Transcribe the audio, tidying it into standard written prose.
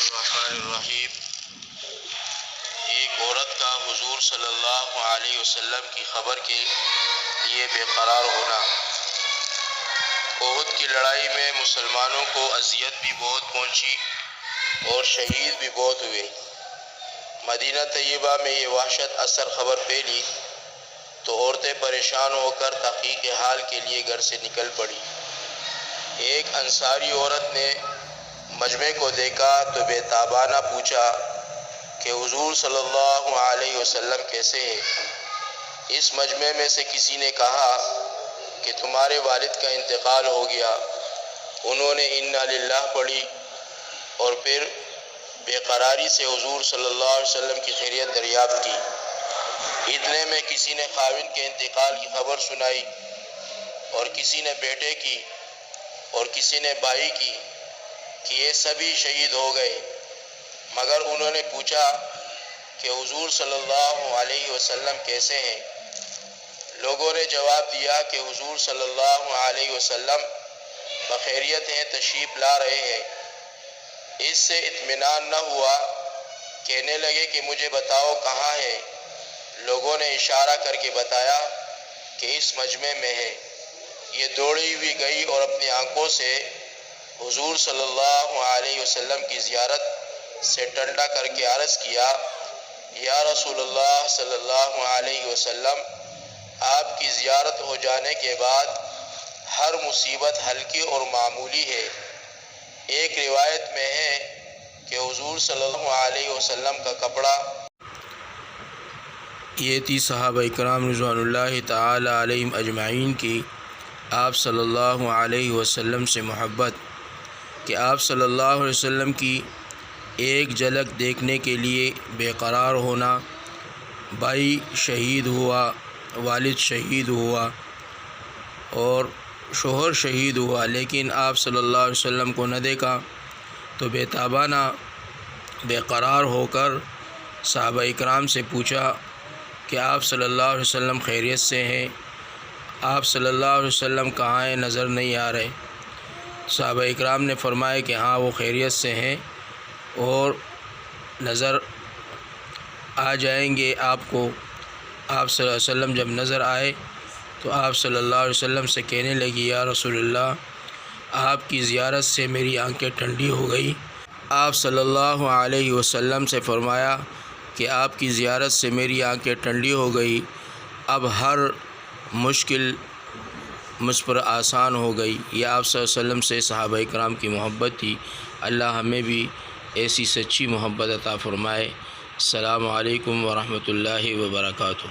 الرحمن الرحیم۔ ایک عورت کا حضور صلی اللہ علیہ وسلم کی خبر کے لیے بے قرار ہونا۔ احد کی لڑائی میں مسلمانوں کو اذیت بھی بہت پہنچی اور شہید بھی بہت ہوئے۔ مدینہ طیبہ میں یہ وحشت اثر خبر پھیلی تو عورتیں پریشان ہو کر تحقیق حال کے لیے گھر سے نکل پڑی۔ ایک انصاری عورت نے مجمع کو دیکھا تو بے تابانہ پوچھا کہ حضور صلی اللہ علیہ وسلم کیسے ہیں؟ اس مجمع میں سے کسی نے کہا کہ تمہارے والد کا انتقال ہو گیا۔ انہوں نے انا للہ پڑھی اور پھر بے قراری سے حضور صلی اللہ علیہ وسلم کی خیریت دریافت کی۔ اتنے میں کسی نے خاوند کے انتقال کی خبر سنائی اور کسی نے بیٹے کی اور کسی نے بھائی کی کہ یہ سبھی شہید ہو گئے، مگر انہوں نے پوچھا کہ حضور صلی اللہ علیہ وسلم کیسے ہیں؟ لوگوں نے جواب دیا کہ حضور صلی اللہ علیہ وسلم بخیریت ہیں، تشریف لا رہے ہیں۔ اس سے اطمینان نہ ہوا، کہنے لگے کہ مجھے بتاؤ کہاں ہے؟ لوگوں نے اشارہ کر کے بتایا کہ اس مجمع میں ہے۔ یہ دوڑی ہوئی گئی اور اپنی آنکھوں سے حضور صلی اللہ علیہ وسلم کی زیارت سے ٹنڈا کر کے عرض کیا، یا رسول اللہ صلی اللہ علیہ وسلم، آپ کی زیارت ہو جانے کے بعد ہر مصیبت ہلکی اور معمولی ہے۔ ایک روایت میں ہے کہ حضور صلی اللہ علیہ وسلم کا کپڑا یہ تھی صحابہ اکرام رضوان اللہ تعالی علیہم اجمعین کی آپ صلی اللہ علیہ وسلم سے محبت کہ آپ صلی اللہ علیہ وسلم کی ایک جھلک دیکھنے کے لیے بے قرار ہونا۔ بھائی شہید ہوا، والد شہید ہوا اور شوہر شہید ہوا، لیکن آپ صلی اللہ علیہ وسلم کو نہ دیکھا تو بے تابانہ بے قرار ہو کر صحابہ اکرام سے پوچھا کہ آپ صلی اللہ علیہ وسلم خیریت سے ہیں؟ آپ صلی اللہ علیہ وسلم کہاں ہیں؟ نظر نہیں آ رہے۔ صحابہ اکرام نے فرمایا کہ ہاں وہ خیریت سے ہیں اور نظر آ جائیں گے آپ کو۔ آپ صلی اللہ علیہ وسلم جب نظر آئے تو آپ صلی اللہ علیہ وسلم سے کہنے لگی، یا رسول اللہ، آپ کی زیارت سے میری آنکھیں ٹھنڈی ہو گئی۔ آپ صلی اللہ علیہ وسلم سے فرمایا کہ آپ کی زیارت سے میری آنکھیں ٹھنڈی ہو گئی، اب ہر مشکل مجھ پر آسان ہو گئی۔ یہ آپ صلی اللہ علیہ وسلم سے صحابہ اکرام کی محبت تھی۔ اللہ ہمیں بھی ایسی سچی محبت عطا فرمائے۔ السلام علیکم ورحمۃ اللہ وبرکاتہ۔